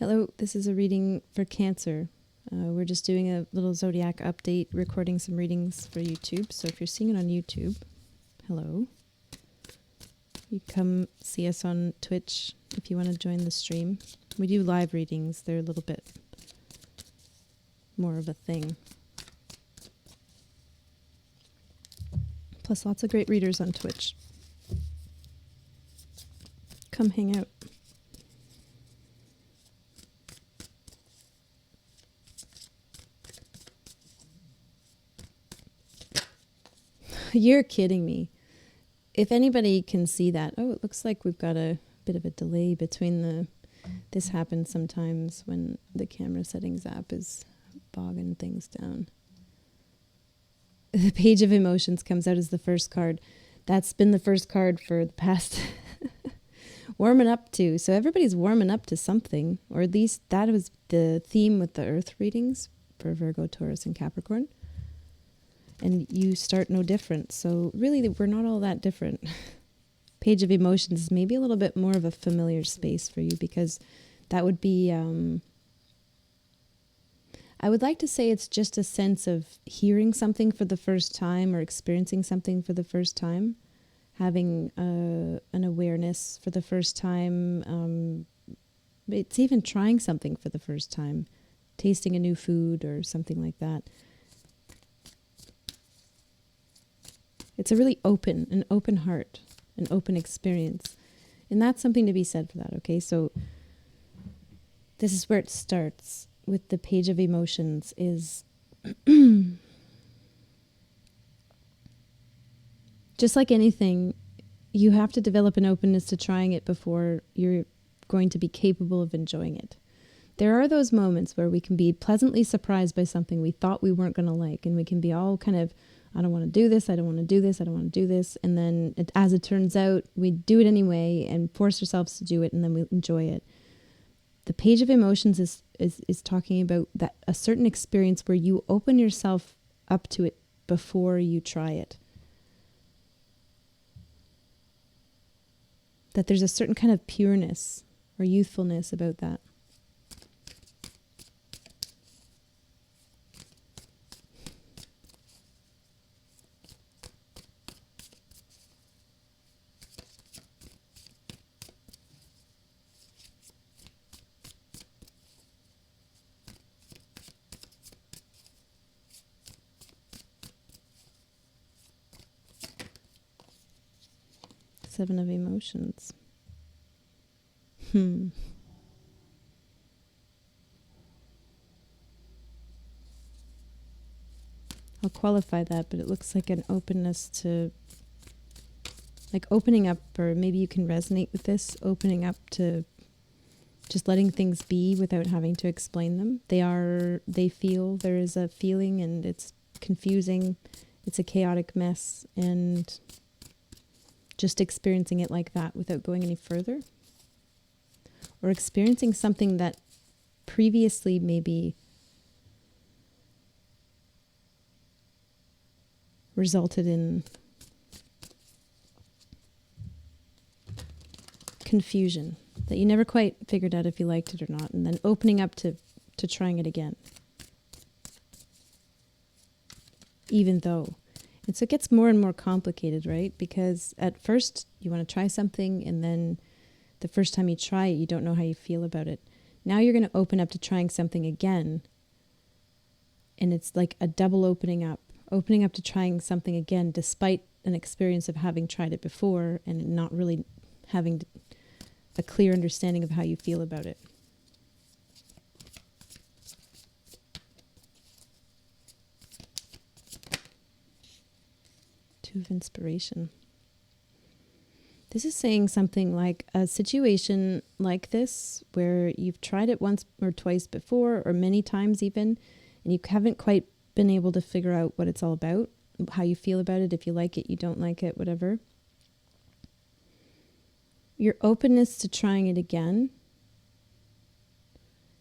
Hello, this is a reading for Cancer. We're just doing a little zodiac update, recording some readings for YouTube. So if you're seeing it on YouTube, hello. You come see us on Twitch if you want to join the stream. We do live readings. They're a little bit more of a thing. Plus lots of great readers on Twitch. Come hang out. You're kidding me. If anybody can see that, oh, it looks like we've got a bit of a delay between the, this happens sometimes when the camera settings app is bogging things down. The Page of Emotions comes out as the first card. That's been the first card for the past warming up to. So everybody's warming up to something, or at least that was the theme with the Earth readings for Virgo, Taurus, and Capricorn. And you start no different. So really, we're not all that different. Page of Emotions is maybe a little bit more of a familiar space for you, because that would be, I would like to say it's just a sense of hearing something for the first time or experiencing something for the first time, having an awareness for the first time. It's even trying something for the first time, tasting a new food or something like that. It's a really an open heart, an open experience. And that's something to be said for that, okay? So this is where it starts with the Page of Emotions is just like anything, you have to develop an openness to trying it before you're going to be capable of enjoying it. There are those moments where we can be pleasantly surprised by something we thought we weren't going to like, and we can be all kind of, I don't want to do this, I don't want to do this, I don't want to do this. And then as it turns out, we do it anyway and force ourselves to do it, and then we enjoy it. The Page of Emotions is talking about that a certain experience where you open yourself up to it before you try it. That there's a certain kind of pureness or youthfulness about that. Seven of Emotions. I'll qualify that, but it looks like an openness to, like opening up, or maybe you can resonate with this, opening up to just letting things be without having to explain them. They feel, there is a feeling, and it's confusing. It's a chaotic mess, and just experiencing it like that without going any further, or experiencing something that previously maybe resulted in confusion that you never quite figured out if you liked it or not, and then opening up to trying it again, even though. And so it gets more and more complicated, right? Because at first you want to try something, and then the first time you try it, you don't know how you feel about it. Now you're going to open up to trying something again. And it's like a double opening up to trying something again, despite an experience of having tried it before and not really having a clear understanding of how you feel about it. Of Inspiration. This is saying something like a situation like this where you've tried it once or twice before, or many times even, and you haven't quite been able to figure out what it's all about, how you feel about it, if you like it, you don't like it, whatever. Your openness to trying it again,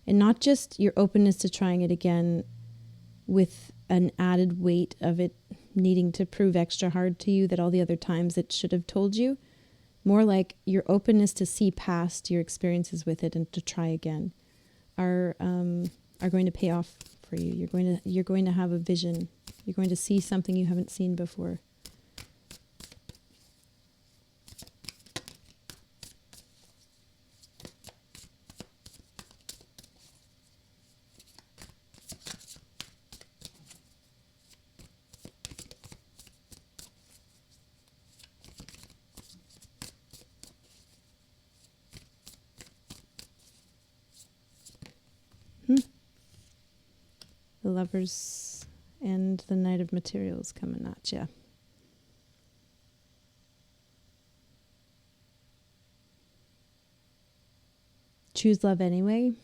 and not just your openness to trying it again with an added weight of it needing to prove extra hard to you that all the other times it should have told you. More like your openness to see past your experiences with it and to try again. are going to pay off for you. You're going to have a vision. You're going to see something you haven't seen before. The Lovers and the Knight of Materials coming at ya. Choose love anyway.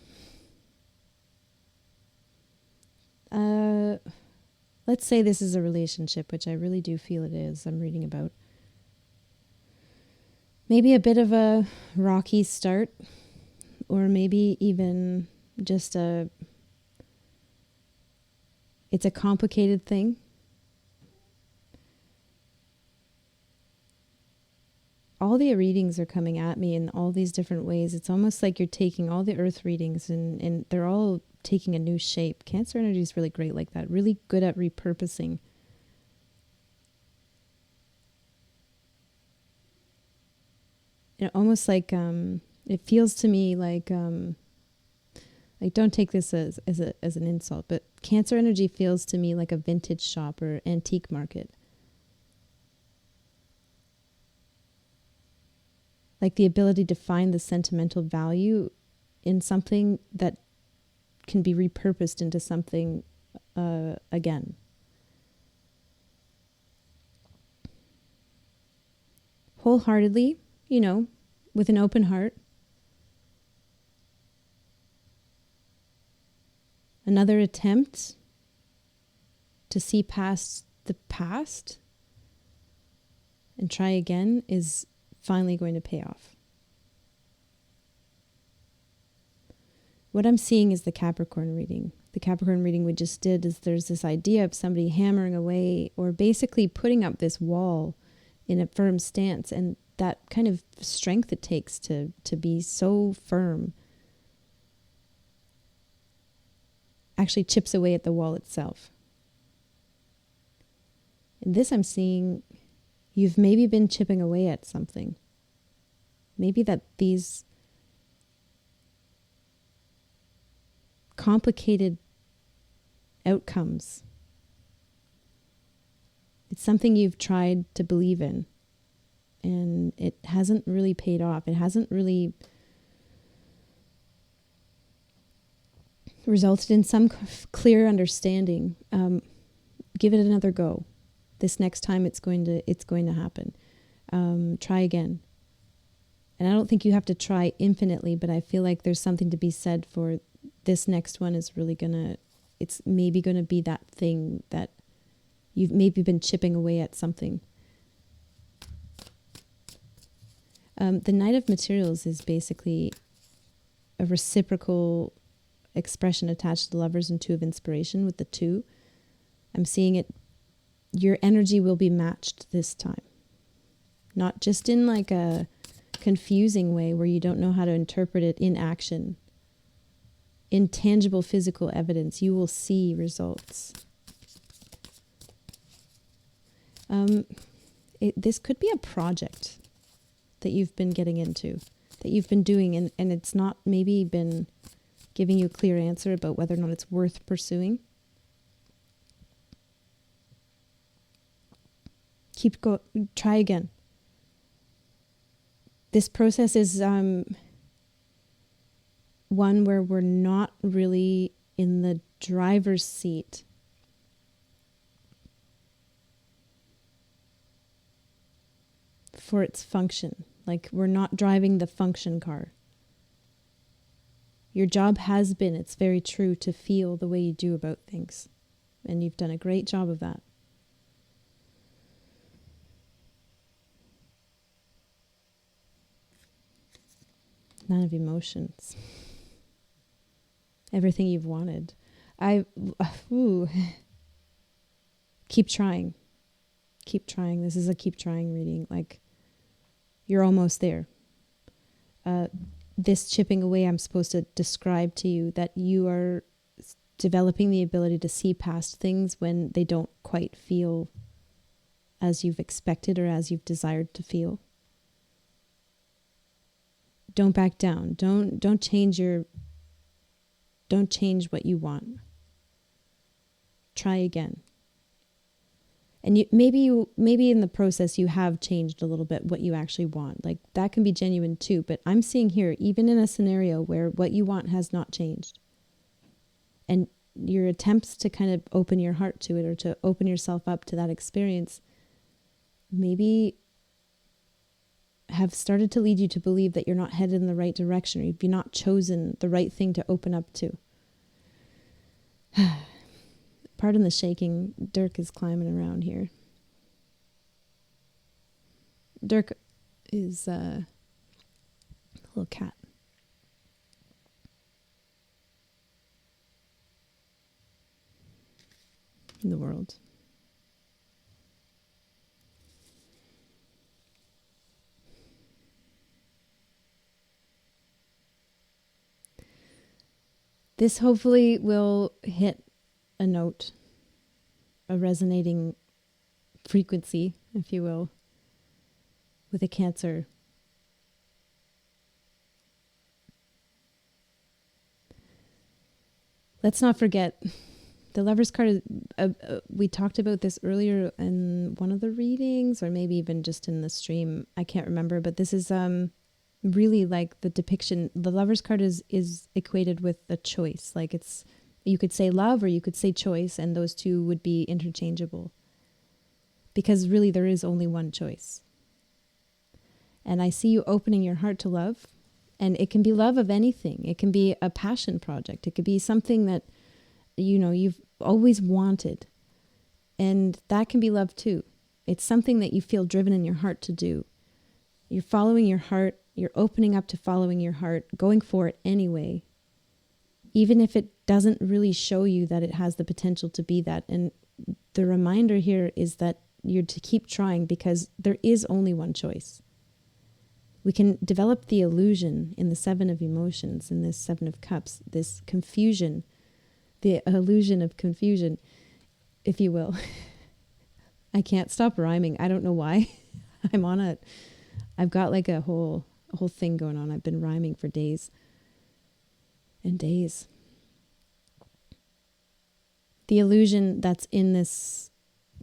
Let's say this is a relationship, which I really do feel it is. I'm reading about maybe a bit of a rocky start, or maybe even just it's a complicated thing. All the readings are coming at me in all these different ways. It's almost like you're taking all the earth readings and they're all taking a new shape. Cancer energy is really great like that, really good at repurposing. Almost like it feels to me like don't take this as an insult, but Cancer energy feels to me like a vintage shop or antique market. Like the ability to find the sentimental value in something that can be repurposed into something again. Wholeheartedly, with an open heart. Another attempt to see past the past and try again is finally going to pay off. What I'm seeing is the Capricorn reading. The Capricorn reading we just did is there's this idea of somebody hammering away or basically putting up this wall in a firm stance, and that kind of strength it takes to be so firm actually chips away at the wall itself. In this I'm seeing you've maybe been chipping away at something. Maybe that these complicated outcomes, it's something you've tried to believe in and it hasn't really paid off. It hasn't really resulted in some clear understanding. Give it another go. This next time it's going to happen. Try again. And I don't think you have to try infinitely, but I feel like there's something to be said for this next one is really it's maybe gonna be that thing that you've maybe been chipping away at something. The Knight of Materials is basically a reciprocal expression attached to the Lovers and Two of Inspiration with the two. I'm seeing it, your energy will be matched this time. Not just in like a confusing way where you don't know how to interpret it in action. In tangible physical evidence, you will see results. This could be a project that you've been getting into, that you've been doing, and it's not maybe been giving you a clear answer about whether or not it's worth pursuing. Try again. This process is one where we're not really in the driver's seat. For its function. Like we're not driving the function car. Your job has been, it's very true, to feel the way you do about things. And you've done a great job of that. None of emotions. Everything you've wanted. Keep trying. Keep trying. This is a keep trying reading. Like, you're almost there. this chipping away, I'm supposed to describe to you that you are developing the ability to see past things when they don't quite feel as you've expected or as you've desired to feel. Don't back down. Don't change what you want. Try again. And maybe in the process you have changed a little bit what you actually want. Like that can be genuine too. But I'm seeing here, even in a scenario where what you want has not changed, and your attempts to kind of open your heart to it or to open yourself up to that experience maybe have started to lead you to believe that you're not headed in the right direction, or you've not chosen the right thing to open up to. Pardon the shaking. Dirk is climbing around here. Dirk is a little cat. In the world. This hopefully will hit a note, a resonating frequency, if you will, with a Cancer. Let's not forget, the Lover's card, we talked about this earlier in one of the readings, or maybe even just in the stream, I can't remember, but this is really like the depiction. The Lover's card is equated with a choice. Like it's, you could say love or you could say choice, and those two would be interchangeable. Because really there is only one choice. And I see you opening your heart to love, and it can be love of anything. It can be a passion project. It could be something that, you know, you've always wanted. And that can be love too. It's something that you feel driven in your heart to do. You're following your heart. You're opening up to following your heart, going for it anyway, even if it doesn't really show you that it has the potential to be that. And the reminder here is that you're to keep trying, because there is only one choice. We can develop the illusion in the Seven of Emotions, in this Seven of Cups, this confusion, the illusion of confusion, if you will. I can't stop rhyming. I don't know why. I've got like a whole thing going on. I've been rhyming for days and days. The illusion that's in this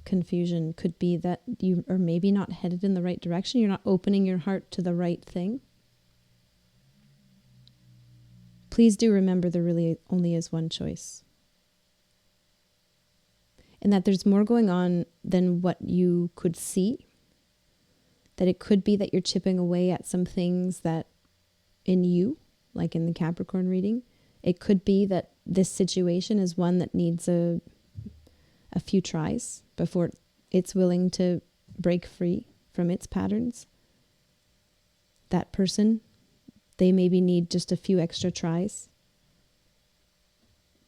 confusion could be that you are maybe not headed in the right direction. You're not opening your heart to the right thing. Please do remember there really only is one choice. And that there's more going on than what you could see. That it could be that you're chipping away at some things that in you, like in the Capricorn reading. It could be that this situation is one that needs a few tries before it's willing to break free from its patterns. That person, they maybe need just a few extra tries,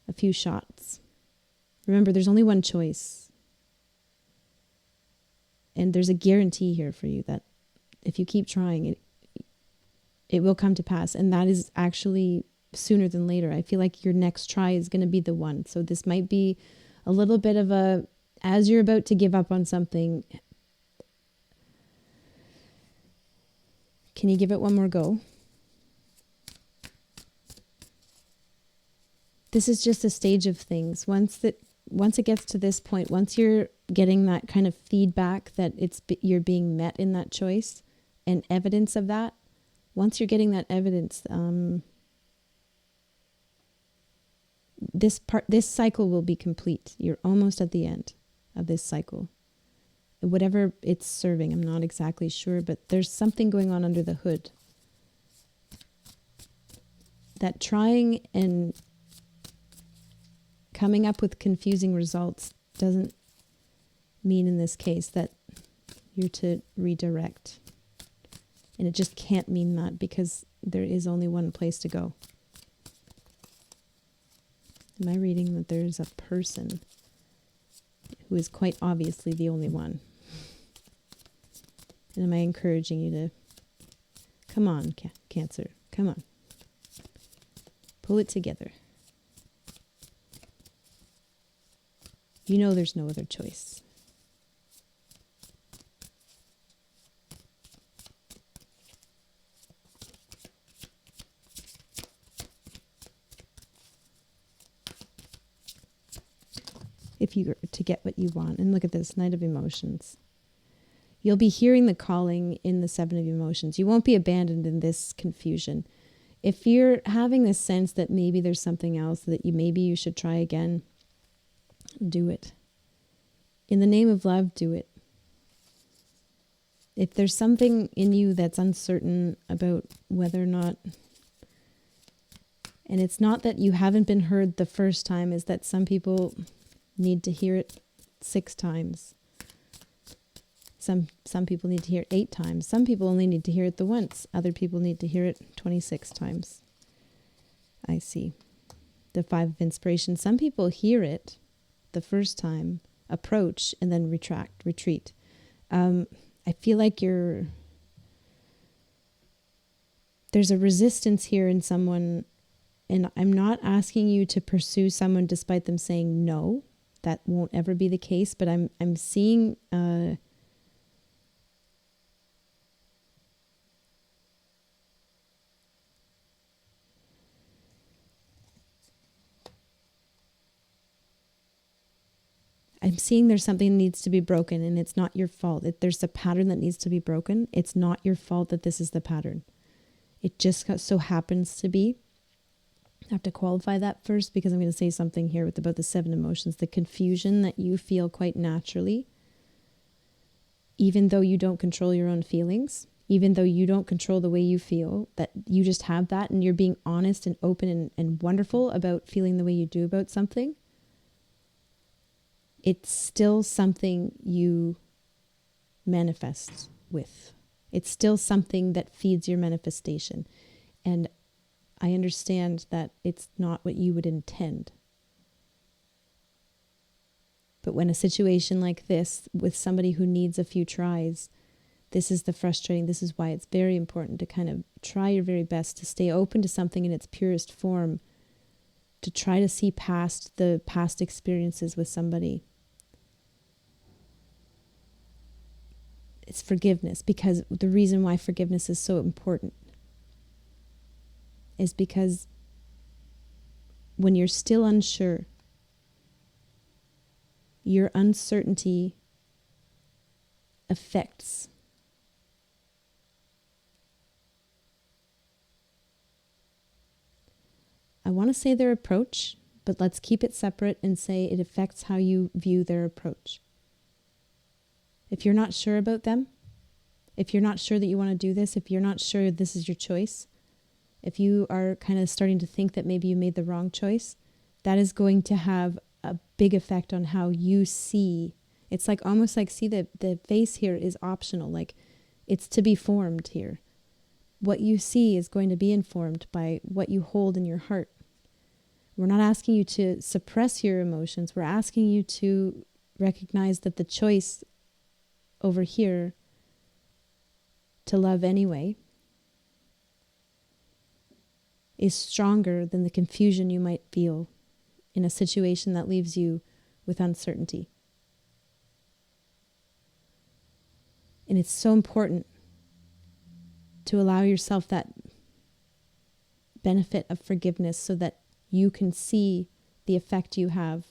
a few shots. Remember, there's only one choice. And there's a guarantee here for you that if you keep trying, it will come to pass. And that is actually sooner than later. I feel like your next try is going to be the one. So this might be a little bit of a, as you're about to give up on something, can you give it one more go? This is just a stage of things. Once it gets to this point, once you're getting that kind of feedback that you're being met in that choice and evidence of that, once you're getting that evidence, this cycle will be complete. You're almost at the end of this cycle. Whatever it's serving, I'm not exactly sure, but there's something going on under the hood. That trying and coming up with confusing results doesn't mean in this case that you're to redirect. And it just can't mean that, because there is only one place to go. Am I reading that there's a person who is quite obviously the only one? And am I encouraging you to, come on, Cancer, come on, Pull it together. You know there's no other choice. If you were to get what you want. And look at this, Knight of Emotions. You'll be hearing the calling in the Seven of Emotions. You won't be abandoned in this confusion. If you're having this sense that maybe there's something else that maybe you should try again, do it. In the name of love, do it. If there's something in you that's uncertain about whether or not, and it's not that you haven't been heard the first time, is that some people need to hear it 6 times. Some people need to hear it 8 times. Some people only need to hear it the once. Other people need to hear it 26 times. I see. The 5 of Inspiration. Some people hear it the first time, approach, and then retreat. I feel like there's a resistance here in someone, and I'm not asking you to pursue someone despite them saying no. That won't ever be the case, but I'm seeing there's something that needs to be broken, and it's not your fault. There's a pattern that needs to be broken. It's not your fault that this is the pattern. It just so happens to be. I have to qualify that first because I'm going to say something here about the 7 emotions. The confusion that you feel quite naturally, even though you don't control your own feelings, even though you don't control the way you feel, that you just have that and you're being honest and open and wonderful about feeling the way you do about something. It's still something you manifest with. It's still something that feeds your manifestation. And I understand that it's not what you would intend. But when a situation like this, with somebody who needs a few tries, this is why it's very important to kind of try your very best to stay open to something in its purest form, to try to see past the past experiences with somebody. It's forgiveness, because the reason why forgiveness is so important is because when you're still unsure, your uncertainty affects I want to say their approach, but let's keep it separate and say it affects how you view their approach. If you're not sure about them, if you're not sure that you want to do this, if you're not sure this is your choice, if you are kind of starting to think that maybe you made the wrong choice, that is going to have a big effect on how you see. It's like almost like, see, the face here is optional. Like, it's to be formed here. What you see is going to be informed by what you hold in your heart. We're not asking you to suppress your emotions. We're asking you to recognize that the choice over here to love anyway is stronger than the confusion you might feel in a situation that leaves you with uncertainty. And it's so important to allow yourself that benefit of forgiveness so that you can see the effect you have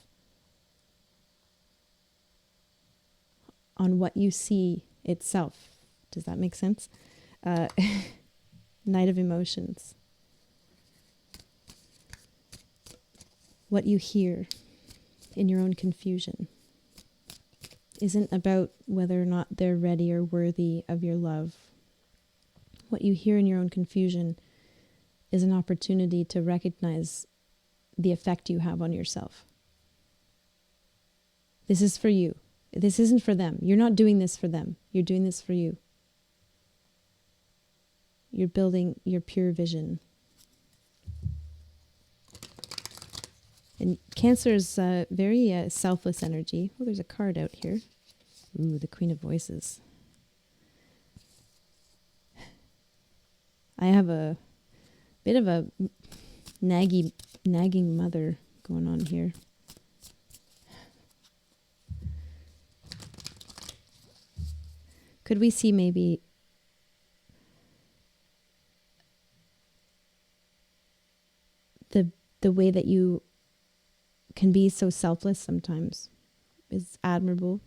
on what you see itself. Does that make sense? Knight of Emotions. What you hear in your own confusion isn't about whether or not they're ready or worthy of your love. What you hear in your own confusion is an opportunity to recognize the effect you have on yourself. This is for you. This isn't for them. You're not doing this for them. You're doing this for you. You're building your pure vision. And Cancer is very selfless energy. Oh, there's a card out here. Ooh, the Queen of Voices. I have a bit of a nagging mother going on here. Could we see maybe the way that you can be so selfless sometimes is admirable.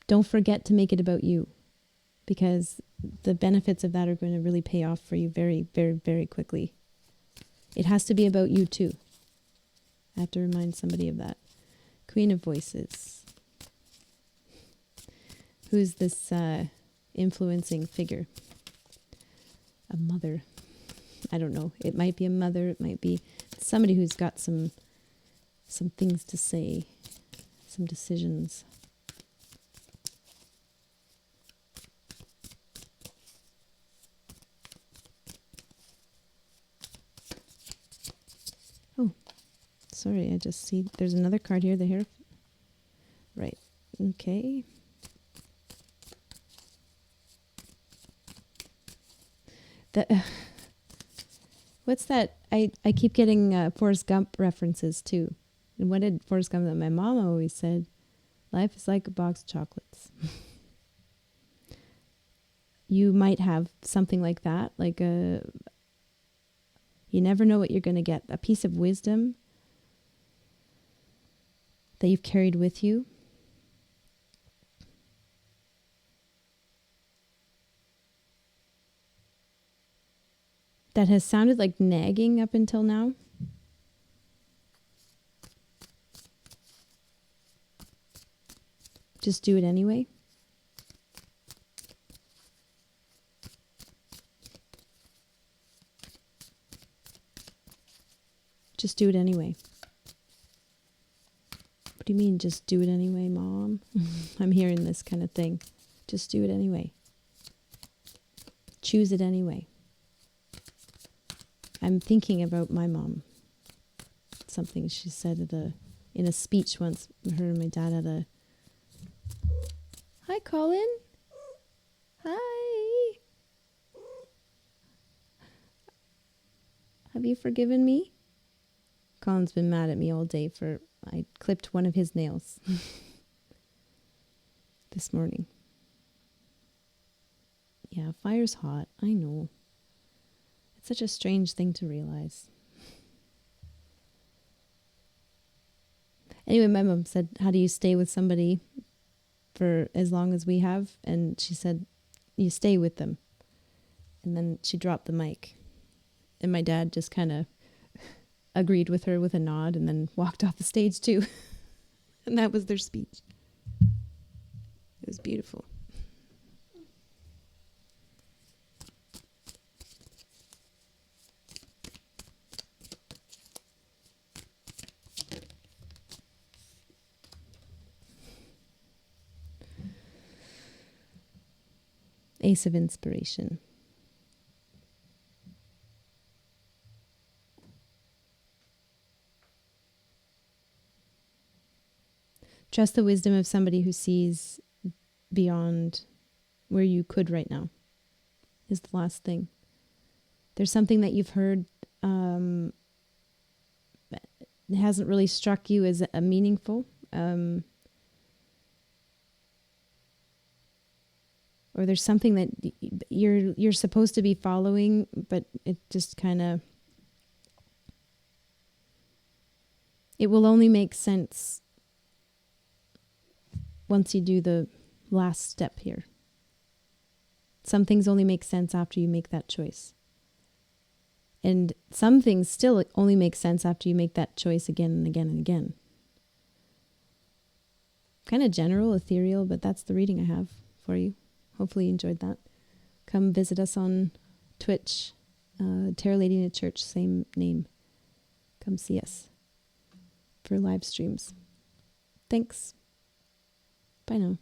Don't forget to make it about you, because the benefits of that are going to really pay off for you very, very, very quickly. It has to be about you too. I have to remind somebody of that. Queen of Voices. Who's this influencing figure? A mother. I don't know. It might be a mother. It might be somebody who's got some things to say, some decisions. Oh, sorry. I just see there's another card here. The Hierophant. Right. Okay. What's that? I keep getting Forrest Gump references too. And what did Forrest Gump, that my mom always said, life is like a box of chocolates. You might have something like that, like you never know what you're going to get. A piece of wisdom that you've carried with you. That has sounded like nagging up until now. Just do it anyway. Just do it anyway. What do you mean, just do it anyway, Mom? I'm hearing this kind of thing. Just do it anyway. Choose it anyway. I'm thinking about my mom. Something she said in a speech once. Her and my dad had a... Hi, Colin. Hi. Have you forgiven me? Colin's been mad at me all day for... I clipped one of his nails this morning. Yeah, fire's hot. I know. It's such a strange thing to realize. Anyway, my mom said, how do you stay with somebody for as long as we have? And she said, you stay with them. And then she dropped the mic. And my dad just kind of agreed with her with a nod and then walked off the stage too. And that was their speech. It was beautiful. Ace of Inspiration. Trust the wisdom of somebody who sees beyond where you could right now, is the last thing. There's something that you've heard it hasn't really struck you as a meaningful, or there's something that you're supposed to be following, but it just kind of, it will only make sense once you do the last step here. Some things only make sense after you make that choice. And some things still only make sense after you make that choice again and again and again. Kind of general, ethereal, but that's the reading I have for you. Hopefully you enjoyed that. Come visit us on Twitch, Terra Lady in a Church, same name. Come see us for live streams. Thanks. Bye now.